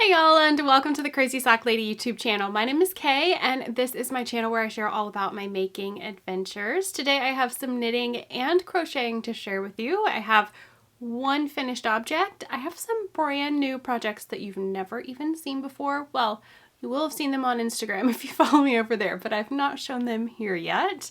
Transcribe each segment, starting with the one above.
Hey y'all, and welcome to the Crazy Sock Lady YouTube channel. My name is Kay, and this is my channel where I share all about my making adventures. Today I have some knitting and crocheting to share with you. I have one finished object. I have some brand new projects that you've never even seen before. Well, you will have seen them on Instagram if you follow me over there, but I've not shown them here yet.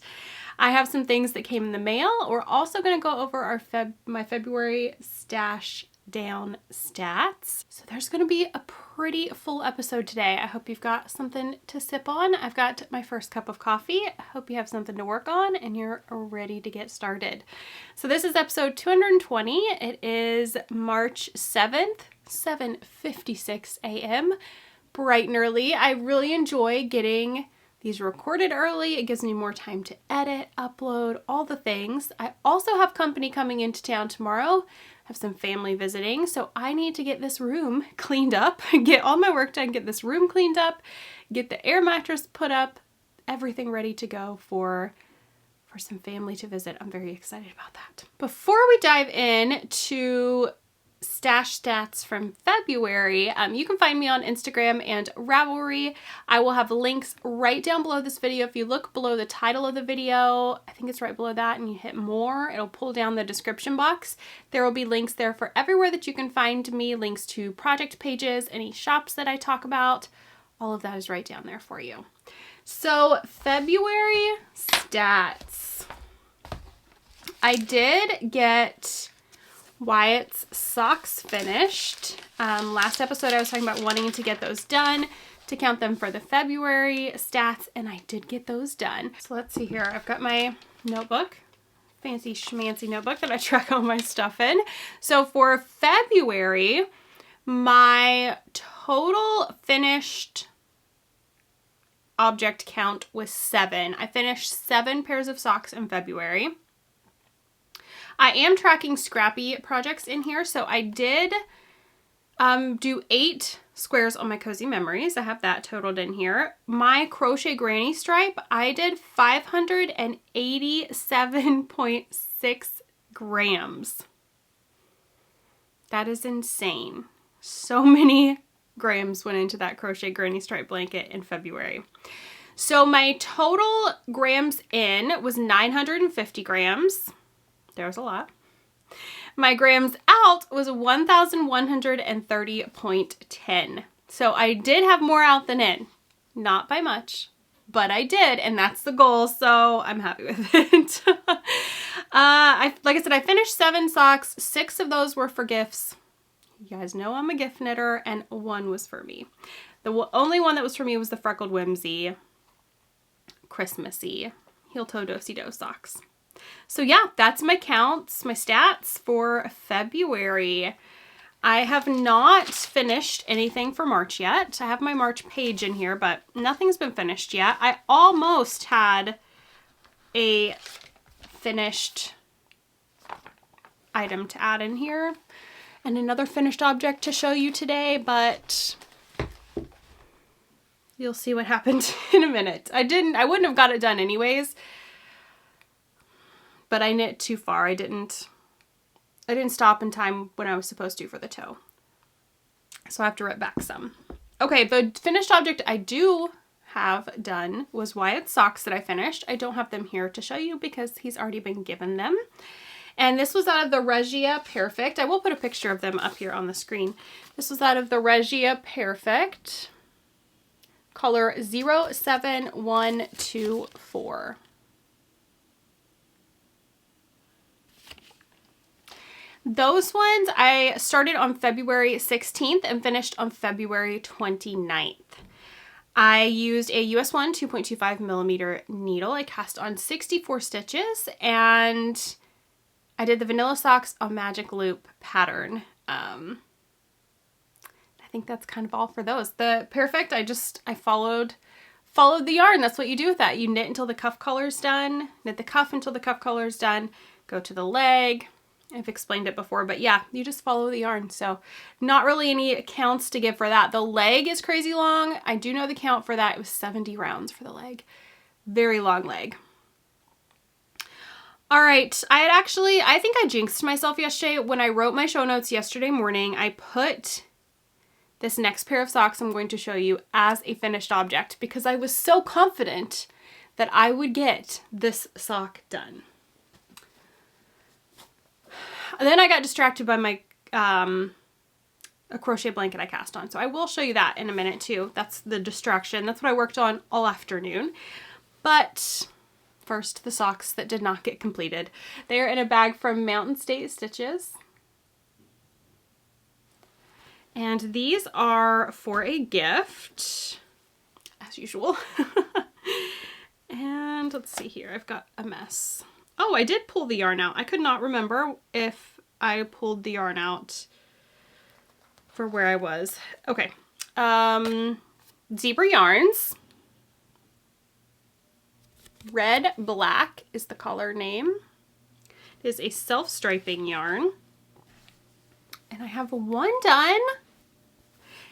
I have some things that came in the mail. We're also going to go over my February stash down stats. So there's going to be a pretty full episode today. I hope you've got something to sip on. I've got my first cup of coffee. I hope you have something to work on and you're ready to get started. So this is episode 220. It is March 7th, 7:56 a.m. bright and early. I really enjoy getting these recorded early. It gives me more time to edit, upload, all the things. I also have company coming into town tomorrow. I have some family visiting, so I need to get this room cleaned up, get all my work done, get this room cleaned up, get the air mattress put up, everything ready to go for some family to visit. I'm very excited about that. Before we dive in to stash stats from February, you can find me on Instagram and Ravelry. I will have links right down below this video. If you look below the title of the video, I think it's right below that, and you hit more, it'll pull down the description box. There will be links there for everywhere that you can find me, links to project pages, any shops that I talk about. All of that is right down there for you. So February stats. I did get Wyatt's socks finished. Last episode I was talking about wanting to get those done, to count them for the February stats, and I did get those done. So let's see here. I've got my notebook, fancy schmancy notebook that I track all my stuff in. So for February, my total finished object count was 7. I finished 7 pairs of socks in February. I am tracking scrappy projects in here, so I did do 8 squares on my Cozy Memories. I have that totaled in here. My crochet granny stripe, I did 587.6 grams. That is insane. So many grams went into that crochet granny stripe blanket in February. So my total grams in was 950 grams. There's a lot. My grams out was 1,130.10. So I did have more out than in. Not by much, but I did, and that's the goal, so I'm happy with it. Like I said, I finished 7 socks. 6 of those were for gifts. You guys know I'm a gift knitter, and 1 was for me. The only one that was for me was the Freckled Whimsy Christmassy heel toe do-si-do socks. So yeah, that's my counts, my stats for February. I have not finished anything for March yet. I have my March page in here, but nothing's been finished yet. I almost had a finished item to add in here and another finished object to show you today, but you'll see what happened in a minute. I wouldn't have got it done anyways. But I knit too far. I didn't stop in time when I was supposed to for the toe. So I have to rip back some. Okay, the finished object I do have done was Wyatt's socks that I finished. I don't have them here to show you because he's already been given them. And this was out of the Regia Perfect. I will put a picture of them up here on the screen. This was out of the Regia Perfect, color 07124. Those ones I started on February 16th and finished on February 29th. I used a US 1 2.25 millimeter needle. I cast on 64 stitches, and I did the vanilla socks on magic loop pattern. I think that's kind of all for those. The Perfect, I followed the yarn. That's what you do with that. You knit until the cuff color's done, knit the cuff until the cuff color's done, go to the leg. I've explained it before, but yeah, you just follow the yarn. So not really any counts to give for that. The leg is crazy long. I do know the count for that. It was 70 rounds for the leg. Very long leg. All right, I think I jinxed myself yesterday. When I wrote my show notes yesterday morning, I put this next pair of socks I'm going to show you as a finished object because I was so confident that I would get this sock done. Then I got distracted by my a crochet blanket I cast on. So I will show you that in a minute too. That's the distraction. That's what I worked on all afternoon. But first, the socks that did not get completed. They are in a bag from Mountain State Stitches. And these are for a gift, as usual. And let's see here, I've got a mess. Oh, I did pull the yarn out. I could not remember if I pulled the yarn out for where I was. Okay. Zebra yarns. Red Black is the color name. It is a self-striping yarn. And I have one done.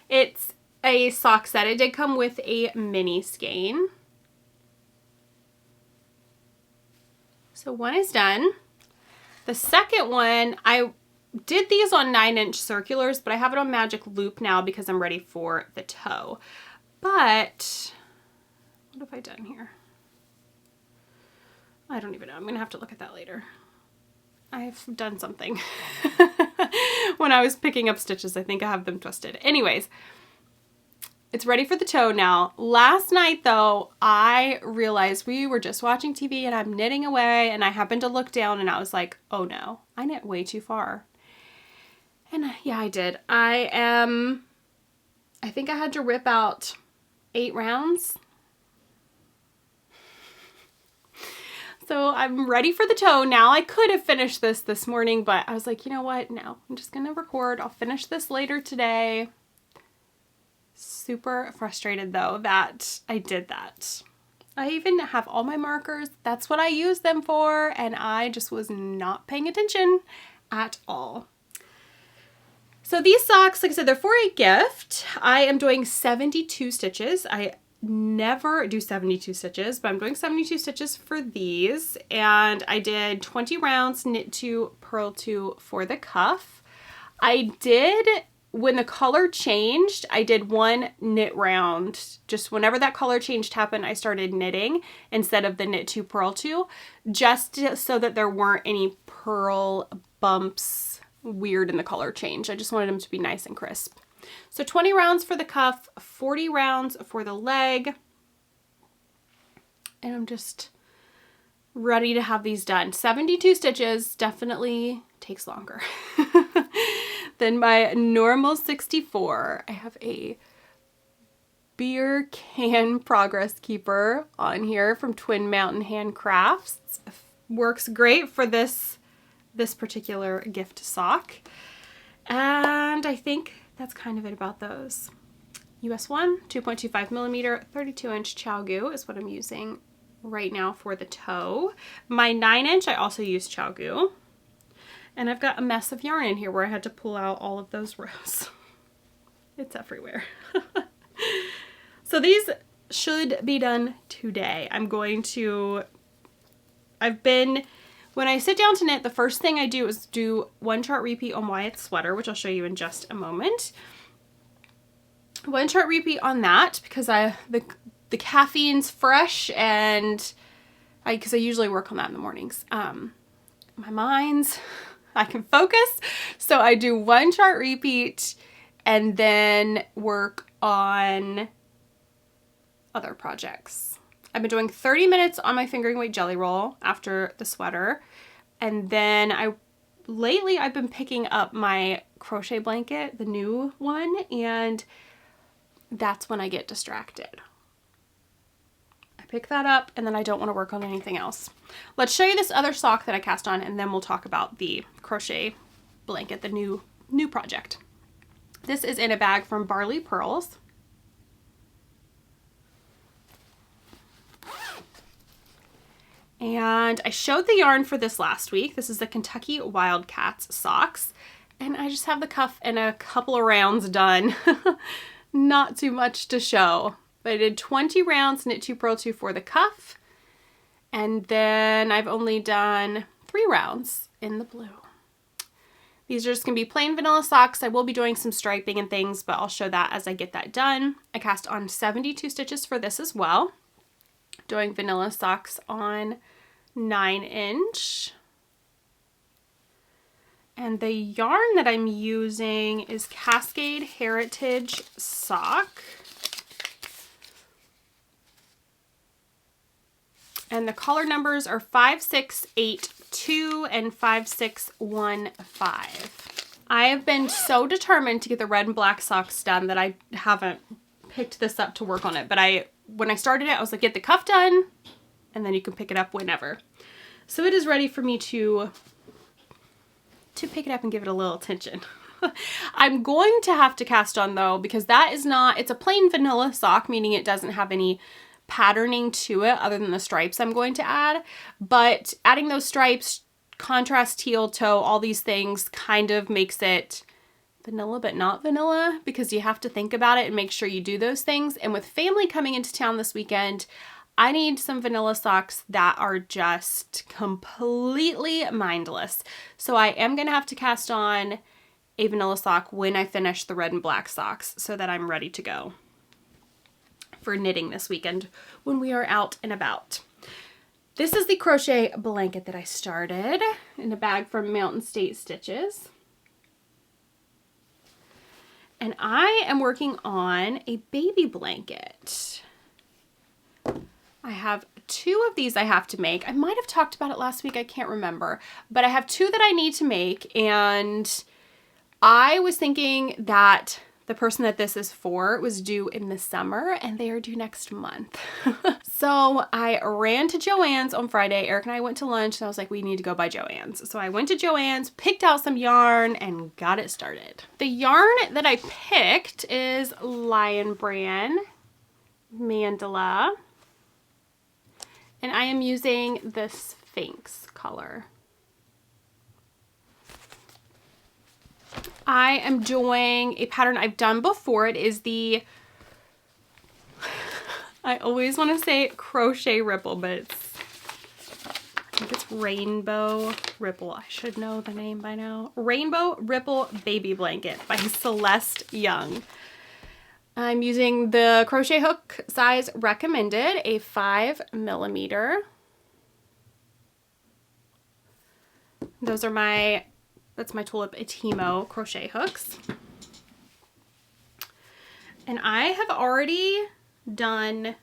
It's a sock set. It did come with a mini skein. So one is done. The second one, I did these on 9-inch circulars, but I have it on magic loop now because I'm ready for the toe. But what have I done here? I don't even know. I'm gonna have to look at that later. I've done something. When I was picking up stitches, I think I have them twisted. Anyways, it's ready for the toe now. Last night though, I realized we were just watching TV and I'm knitting away and I happened to look down and I was like, oh no, I knit way too far. And yeah, I did. I think I had to rip out 8 rounds. So I'm ready for the toe now. I could have finished this morning, but I was like, you know what? No, I'm just going to record. I'll finish this later today. Super frustrated though that I did that. I even have all my markers. That's what I use them for. And I just was not paying attention at all. So these socks, like I said, they're for a gift. I am doing 72 stitches. I never do 72 stitches, but I'm doing 72 stitches for these. And I did 20 rounds knit 2, purl 2 for the cuff. I did, when the color changed, I did 1 knit round. Just whenever that color change happened, I started knitting instead of the knit 2, purl 2, just so that there weren't any purl bumps weird in the color change. I just wanted them to be nice and crisp. So 20 rounds for the cuff, 40 rounds for the leg. And I'm just ready to have these done. 72 stitches definitely takes longer than my normal 64. I have a beer can progress keeper on here from Twin Mountain Handcrafts. Works great for this particular gift sock. And I think that's kind of it about those. US 1, 2.25 millimeter, 32-inch ChowGoo is what I'm using right now for the toe. My 9-inch, I also use ChowGoo. And I've got a mess of yarn in here where I had to pull out all of those rows. It's everywhere. So these should be done today. When I sit down to knit, the first thing I do is do 1 chart repeat on Wyatt's sweater, which I'll show you in just a moment. 1 chart repeat on that because the caffeine's fresh and because I usually work on that in the mornings. My mind's, I can focus. So I do 1 chart repeat and then work on other projects. I've been doing 30 minutes on my fingering weight jelly roll after the sweater. And then lately I've been picking up my crochet blanket, the new one, and that's when I get distracted. I pick that up and then I don't want to work on anything else. Let's show you this other sock that I cast on and then we'll talk about the crochet blanket, the new project. This is in a bag from Barley Pearls. And I showed the yarn for this last week. This is the Kentucky Wildcats socks. And I just have the cuff and a couple of rounds done. Not too much to show. But I did 20 rounds knit 2, purl 2 for the cuff. And then I've only done 3 rounds in the blue. These are just going to be plain vanilla socks. I will be doing some striping and things, but I'll show that as I get that done. I cast on 72 stitches for this as well. Doing vanilla socks on 9-inch. And the yarn that I'm using is Cascade Heritage Sock. And the color numbers are 5682 and 5615. I have been so determined to get the red and black socks done that I haven't picked this up to work on it. But when I started it, I was like, get the cuff done, and then you can pick it up whenever. So it is ready for me to pick it up and give it a little attention. I'm going to have to cast on though, because it's a plain vanilla sock, meaning it doesn't have any patterning to it other than the stripes I'm going to add. But adding those stripes, contrast teal toe, all these things kind of makes it vanilla but not vanilla, because you have to think about it and make sure you do those things. And with family coming into town this weekend, I need some vanilla socks that are just completely mindless. So I am going to have to cast on a vanilla sock when I finish the red and black socks so that I'm ready to go for knitting this weekend when we are out and about. This is the crochet blanket that I started in a bag from Mountain State Stitches. And I am working on a baby blanket. I have 2 of these I have to make. I might have talked about it last week, I can't remember. But I have 2 that I need to make, and I was thinking that the person that this is for was due in the summer, and they are due next month. So I ran to Joann's on Friday. Eric and I went to lunch, and I was like, we need to go by Joann's. So I went to Joann's, picked out some yarn, and got it started. The yarn that I picked is Lion Brand Mandala. And I am using the Sphinx color. I am doing a pattern I've done before. It is the, I always want to say crochet ripple, but I think it's Rainbow Ripple. I should know the name by now. Rainbow Ripple Baby Blanket by Celeste Young. I'm using the crochet hook size recommended, a 5mm. Those are that's my Tulip Atimo crochet hooks. And I have already done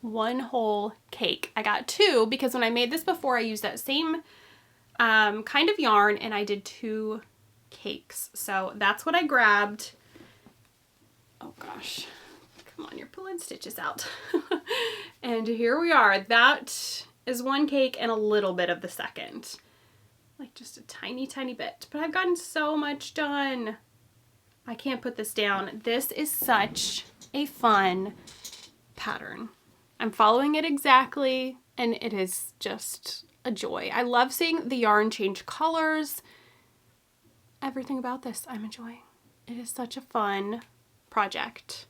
1 whole cake. I got 2 because when I made this before, I used that same kind of yarn and I did 2 cakes. So that's what I grabbed. Oh gosh, come on, you're pulling stitches out. And here we are. That is 1 cake and a little bit of the second. Like just a tiny, tiny bit. But I've gotten so much done. I can't put this down. This is such a fun pattern. I'm following it exactly, and it is just a joy. I love seeing the yarn change colors. Everything about this I'm enjoying. It is such a fun project.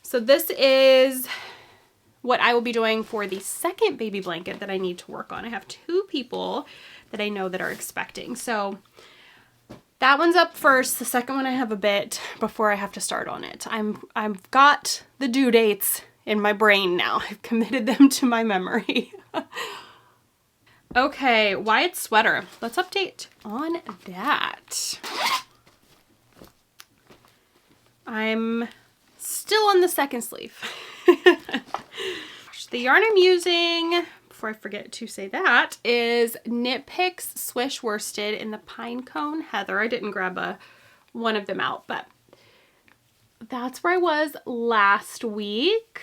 So this is what I will be doing for the second baby blanket that I need to work on. I have 2 people that I know that are expecting. So that one's up first. The second one I have a bit before I have to start on it. I've got the due dates in my brain now. I've committed them to my memory. Okay, Wyatt's sweater. Let's update on that. I'm still on the second sleeve. The yarn I'm using, before I forget to say that, is Knit Picks Swish Worsted in the Pinecone Heather. I didn't grab one of them out, but that's where I was last week.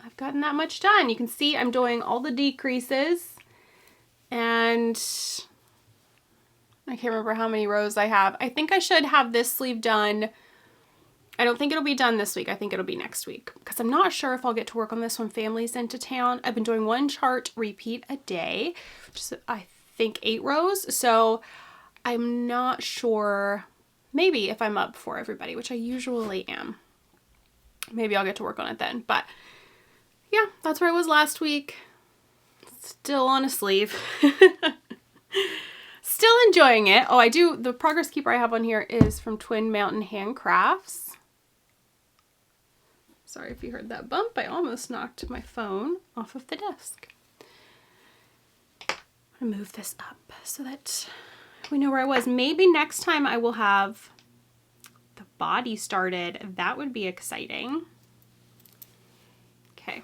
I've gotten that much done. You can see I'm doing all the decreases, and I can't remember how many rows I have. I think I should have this sleeve done. I don't think it'll be done this week. I think it'll be next week because I'm not sure if I'll get to work on this when family's into town. I've been doing 1 chart repeat a day, which is, I think, 8 rows. So I'm not sure, maybe if I'm up for everybody, which I usually am, maybe I'll get to work on it then. But yeah, that's where I was last week. Still on a sleeve. Still enjoying it. Oh, the progress keeper I have on here is from Twin Mountain Handcrafts. Sorry if you heard that bump. I almost knocked my phone off of the desk. I'm gonna move this up so that we know where I was. Maybe next time I will have the body started. That would be exciting. Okay.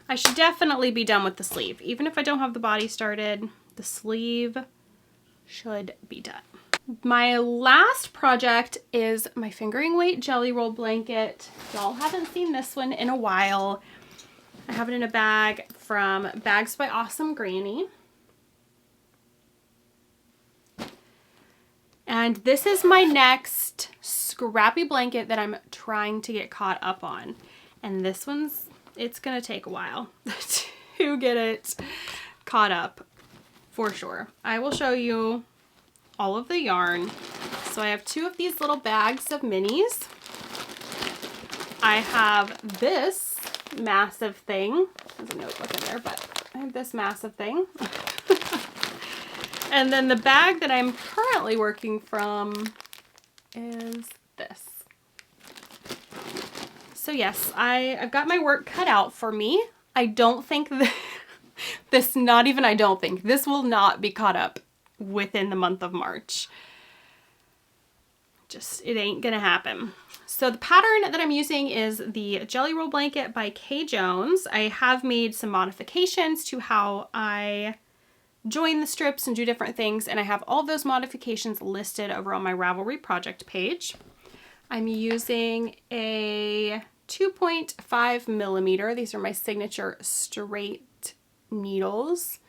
I should definitely be done with the sleeve. Even if I don't have the body started, the sleeve should be done. My last project is my fingering weight jelly roll blanket. Y'all haven't seen this one in a while. I have it in a bag from Bags by Awesome Granny. And this is my next scrappy blanket that I'm trying to get caught up on. And this one's, it's gonna take a while to get it caught up for sure. I will show you all of the yarn. So I have 2 of these little bags of minis. I have this massive thing. There's a notebook in there, but I have this massive thing. And then the bag that I'm currently working from is this. So yes, I've got my work cut out for me. I don't think that this will not be caught up within the month of March. It ain't gonna happen. So the pattern that I'm using is the Jelly Roll Blanket by Kay Jones. I have made some modifications to how I join the strips and do different things, and I have all those modifications listed over on my Ravelry project page. I'm using a 2.5 millimeter. These are my signature straight needles.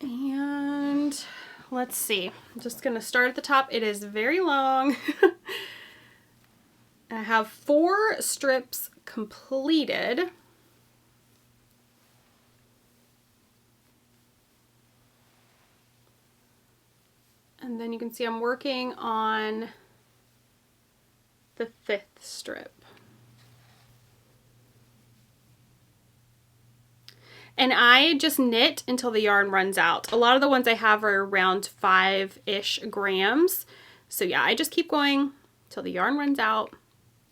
And let's see, I'm just gonna start at the top. It is very long. I have 4 strips completed. And then you can see I'm working on the 5th strip. And I just knit until the yarn runs out. A lot of the ones I have are around 5-ish grams. So yeah, I just keep going till the yarn runs out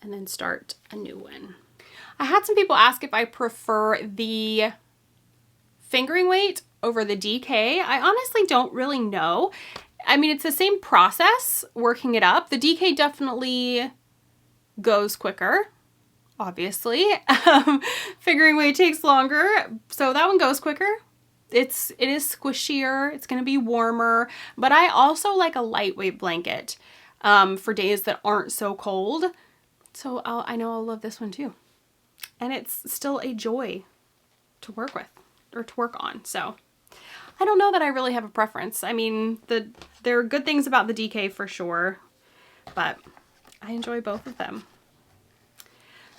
and then start a new one. I had some people ask if I prefer the fingering weight over the DK. I honestly don't really know. I mean, it's the same process working it up. The DK definitely goes quicker, obviously. Fingering weight takes longer, so that one goes quicker. It is squishier, it's gonna be warmer, but I also like a lightweight blanket for days that aren't so cold. So I know I'll love this one too. And it's still a joy to work with or to work on, so. I don't know that I really have a preference. I mean, there are good things about the DK for sure, but I enjoy both of them.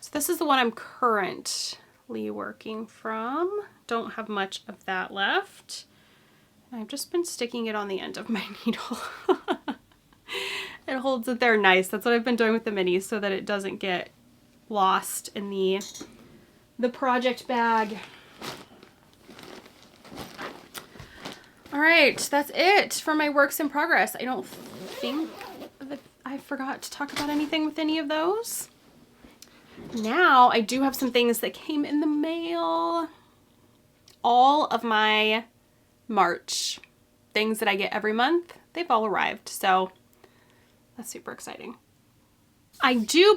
So this is the one I'm currently working from. Don't have much of that left. I've just been sticking it on the end of my needle. It holds it there nice. That's what I've been doing with the minis so that it doesn't get lost in the project bag. All right, that's it for my works in progress. I don't think that I forgot to talk about anything with any of those. Now I do have some things that came in the mail. All of my March things that I get every month, they've all arrived. So that's super exciting.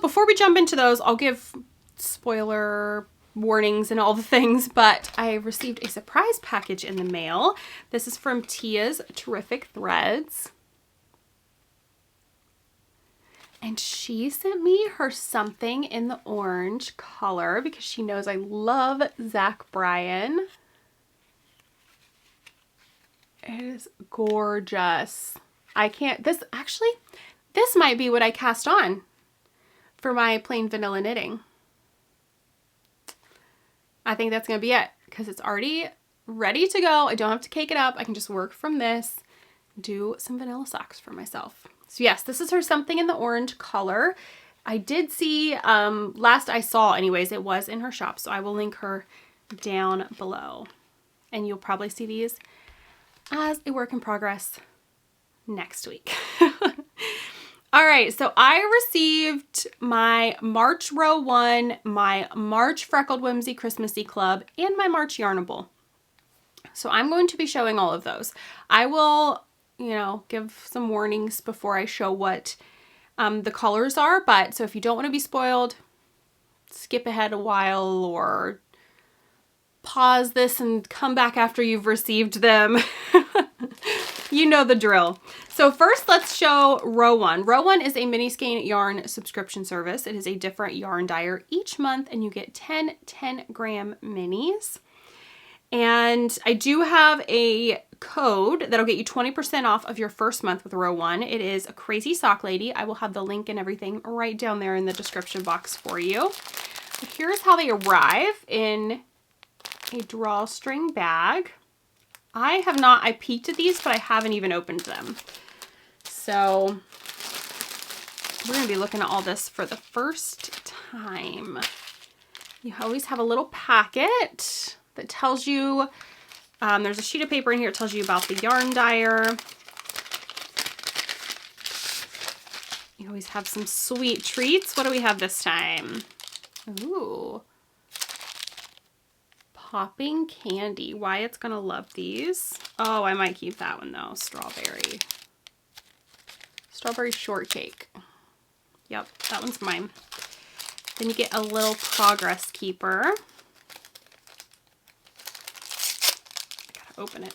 Before we jump into those, I'll give spoiler warnings and all the things, but I received a surprise package in the mail. This is from Tia's Terrific Threads. And she sent me her something in the orange color because she knows I love Zach Bryan. It is gorgeous. This might be what I cast on for my plain vanilla knitting. I think that's going to be it because it's already ready to go. I don't have to cake it up. I can just work from this, do some vanilla socks for myself. So yes, this is her something in the orange color. I did see, last I saw anyways, it was in her shop. So I will link her down below. and you'll probably see these as a work in progress next week. All right, so I received my March Row 1, my March Freckled Whimsy Christmassy Club, and my March Yarnable. So I'm going to be showing all of those. I will, you know, give some warnings before I show what the colors are, but so if you don't want to be spoiled, skip ahead a while or pause this and come back after you've received them. You know the drill. So first let's show Row 1. Row 1 is a mini skein yarn subscription service. It is a different yarn dyer each month and you get 10 10-gram minis. And I do have a code that'll get you 20% off of your first month with Row 1. It is a Crazy Sock Lady. I will have the link and everything right down there in the description box for you. So here's how they arrive in a drawstring bag. I peeked at these, but I haven't even opened them. So we're going to be looking at all this for the first time. You always have a little packet that tells you, there's a sheet of paper in here that tells you about the yarn dyer. You always have some sweet treats. What do we have this time? Ooh. Popping candy. Wyatt's gonna love these. Oh, I might keep that one though. Strawberry. Strawberry shortcake. Yep, that one's mine. Then you get a little progress keeper. I gotta open it.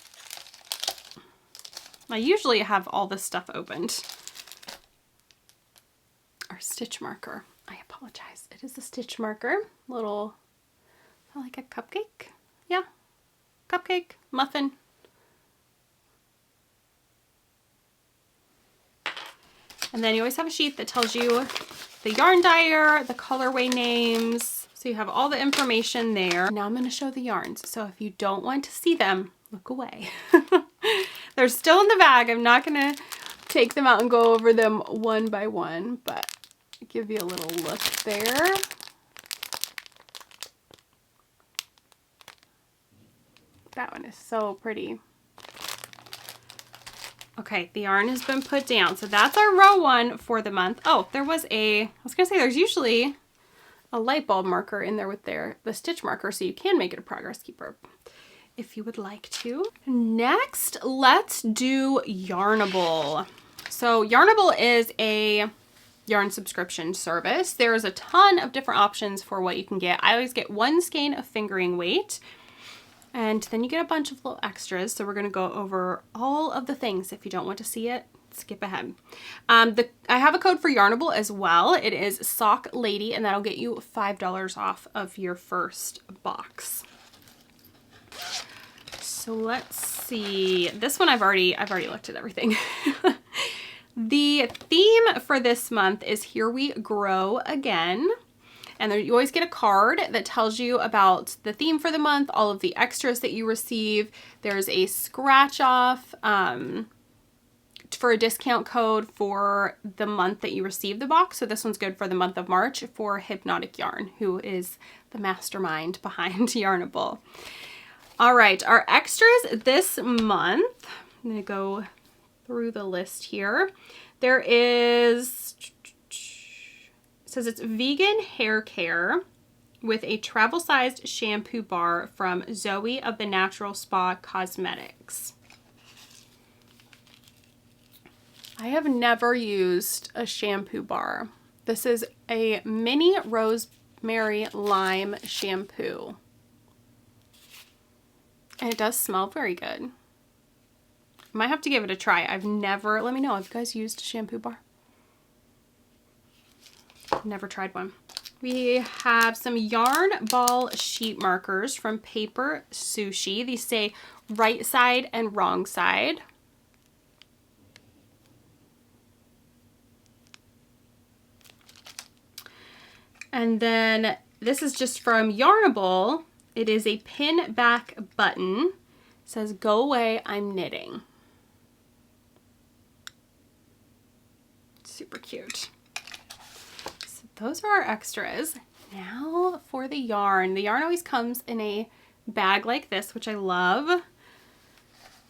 I usually have all this stuff opened. Our stitch marker. I apologize. It is a stitch marker. Little, like a cupcake. Yeah, cupcake, muffin. And then you always have a sheet that tells you the yarn dyer, the colorway names. So you have all the information there. Now I'm going to show the yarns. So if you don't want to see them, look away. They're still in the bag. I'm not going to take them out and go over them one by one, but I'll give you a little look there. That one is so pretty. Okay, the yarn has been put down. So that's our Row 1 for the month. Oh, there was I was gonna say there's usually a light bulb marker in there with the stitch marker, so you can make it a progress keeper if you would like to. Next, let's do Yarnable. So Yarnable is a yarn subscription service. There's a ton of different options for what you can get. I always get one skein of fingering weight. And then you get a bunch of little extras. So we're going to go over all of the things. If you don't want to see it, skip ahead. I have a code for Yarnable as well. It is Sock Lady, and that'll get you $5 off of your first box. So let's see. This one I've already looked at everything. The theme for this month is Here We Grow Again. And there, you always get a card that tells you about the theme for the month, all of the extras that you receive. There's a scratch off for a discount code for the month that you receive the box. So this one's good for the month of March for Hypnotic Yarn, who is the mastermind behind Yarnable. All right, our extras this month, I'm going to go through the list here. There is... says it's vegan hair care with a travel-sized shampoo bar from Zoe of the Natural Spa Cosmetics. I have never used a shampoo bar. This is a mini rosemary lime shampoo. And it does smell very good. Might have to give it a try. I've never, let me know, have you guys used a shampoo bar? Never tried one. We have some yarn ball sheet markers from Paper Sushi. These say right side and wrong side. And then this is just from Yarnable. It is a pin back button. It says, "Go away, I'm knitting." Super cute. Those are our extras. Now for the yarn. The yarn always comes in a bag like this, which I love.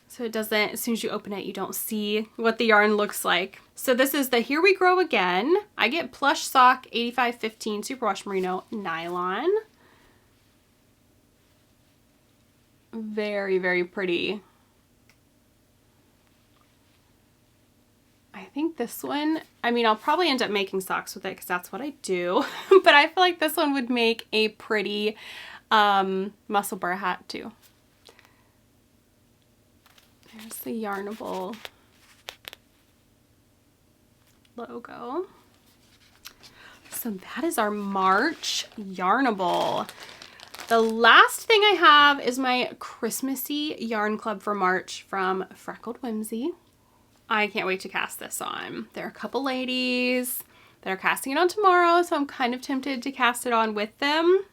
So it doesn't, as soon as you open it, you don't see what the yarn looks like. So this is the Here We Grow Again. I get plush sock 8515 superwash merino nylon. Very, very pretty. I think this one, I mean, I'll probably end up making socks with it because that's what I do. But I feel like this one would make a pretty muscle bar hat too. There's the Yarnable logo. So that is our March Yarnable. The last thing I have is my Christmassy Yarn Club for March from Freckled Whimsy. I can't wait to cast this on. There are a couple ladies that are casting it on tomorrow, so I'm kind of tempted to cast it on with them.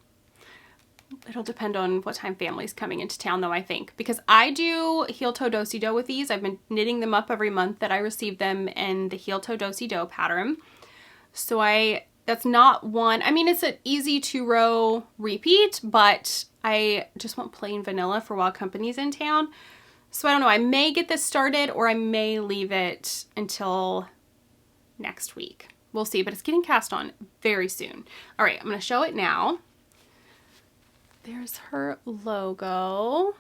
It'll depend on what time family's coming into town though, I think. Because I do heel toe do-si-do with these. I've been knitting them up every month that I receive them in the heel toe do-si-do pattern. So that's not one, I mean, it's an easy 2-row repeat, but I just want plain vanilla for while company's in town. So I don't know, I may get this started or I may leave it until next week. We'll see, but it's getting cast on very soon. All right, I'm gonna show it now. There's her logo.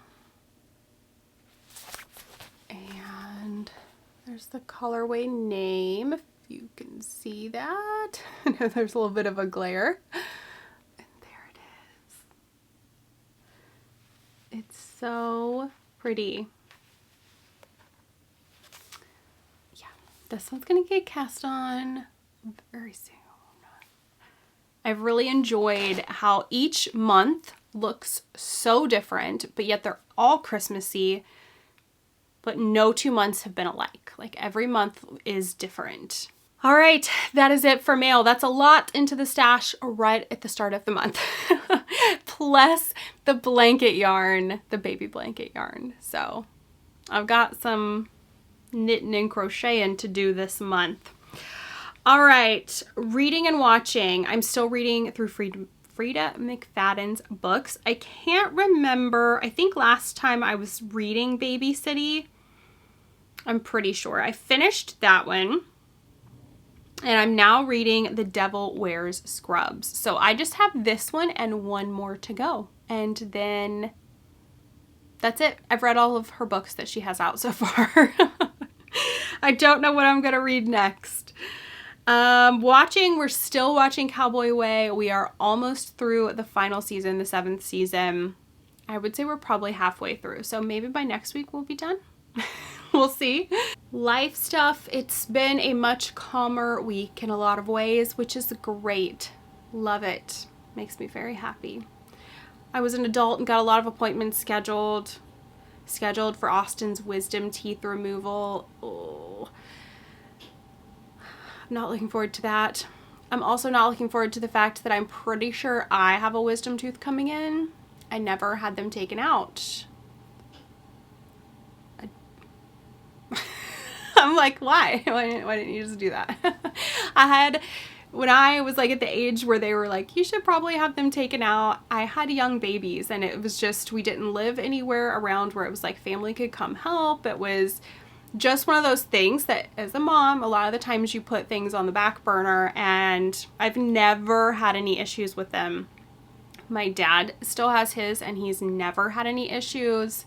And there's the colorway name, if you can see that. I know there's a little bit of a glare. And there it is. It's so pretty. Yeah, this one's gonna get cast on very soon. I've really enjoyed how each month looks so different, but yet they're all Christmassy, but no 2 months have been alike. Like every month is different. All right, that is it for mail. That's a lot into the stash right at the start of the month. Plus the blanket yarn, the baby blanket yarn. So I've got some knitting and crocheting to do this month. All right, reading and watching. I'm still reading through Freida McFadden's books. I can't remember. I think last time I was reading Baby City. I'm pretty sure. I finished that one. And I'm now reading The Devil Wears Scrubs. So I just have this one and one more to go. And then that's it. I've read all of her books that she has out so far. I don't know what I'm going to read next. We're still watching Cowboy Way. We are almost through the final season, the 7th season. I would say we're probably halfway through. So maybe by next week we'll be done. We'll see. Life stuff. It's been a much calmer week in a lot of ways, which is great. Love it. Makes me very happy. I was an adult and got a lot of appointments scheduled for Austin's wisdom teeth removal. Oh. I'm not looking forward to that. I'm also not looking forward to the fact that I'm pretty sure I have a wisdom tooth coming in. I never had them taken out. I'm like, why? Why didn't you just do that? When I was like at the age where they were like, you should probably have them taken out, I had young babies and it was just, we didn't live anywhere around where it was like family could come help. It was just one of those things that as a mom, a lot of the times you put things on the back burner, and I've never had any issues with them. My dad still has his and he's never had any issues,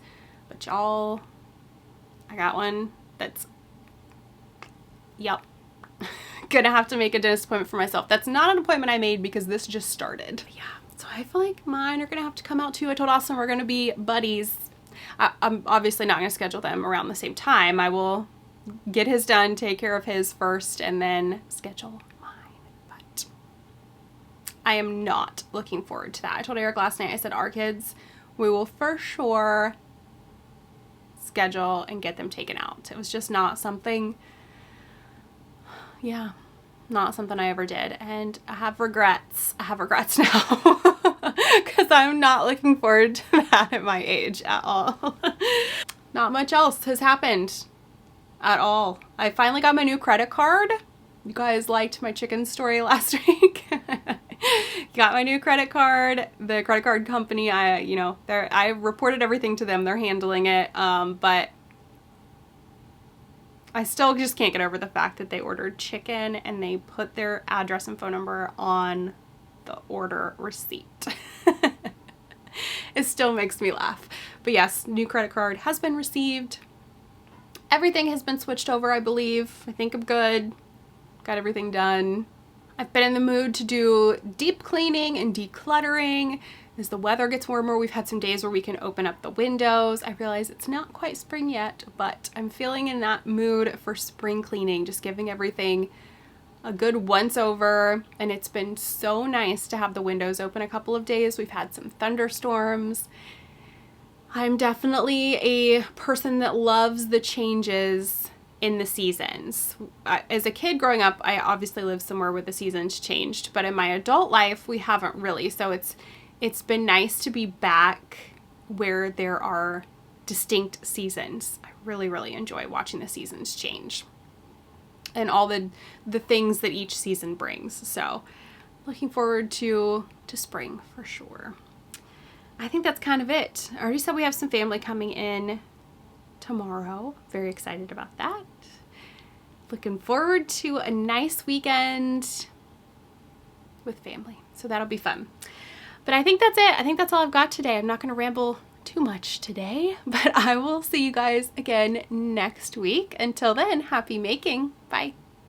but y'all, I got one that's, yep, gonna have to make a dentist appointment for myself. That's not an appointment I made because this just started. But yeah, so I feel like mine are gonna have to come out too. I told Austin we're gonna be buddies. I'm obviously not going to schedule them around the same time. I will get his done, take care of his first, and then schedule mine. But I am not looking forward to that. I told Eric last night, I said, our kids, we will for sure schedule and get them taken out. It was just not something, yeah, not something I ever did. And I have regrets. I have regrets now. Because I'm not looking forward to that at my age at all. Not much else has happened at all. I finally got my new credit card. You guys liked my chicken story last week. got my new credit card. The credit card company, I reported everything to them. They're handling it, but I still just can't get over the fact that they ordered chicken and they put their address and phone number on the order receipt. It still makes me laugh. But yes, new credit card has been received. Everything has been switched over, I believe. I think I'm good. Got everything done. I've been in the mood to do deep cleaning and decluttering. As the weather gets warmer, we've had some days where we can open up the windows. I realize it's not quite spring yet, but I'm feeling in that mood for spring cleaning, just giving everything a good once over. And it's been so nice to have the windows open a couple of days. We've had some thunderstorms. I'm definitely a person that loves the changes in the seasons. As a kid growing up, I obviously lived somewhere where the seasons changed, but in my adult life, we haven't really. So it's been nice to be back where there are distinct seasons. I really, really enjoy watching the seasons change and all the things that each season brings. So looking forward to spring for sure. I think that's kind of it. I already said we have some family coming in tomorrow. Very excited about that. Looking forward to a nice weekend with family. So that'll be fun. But I think that's it. I think that's all I've got today. I'm not going to ramble too much today, but I will see you guys again next week. Until then, happy making. Bye.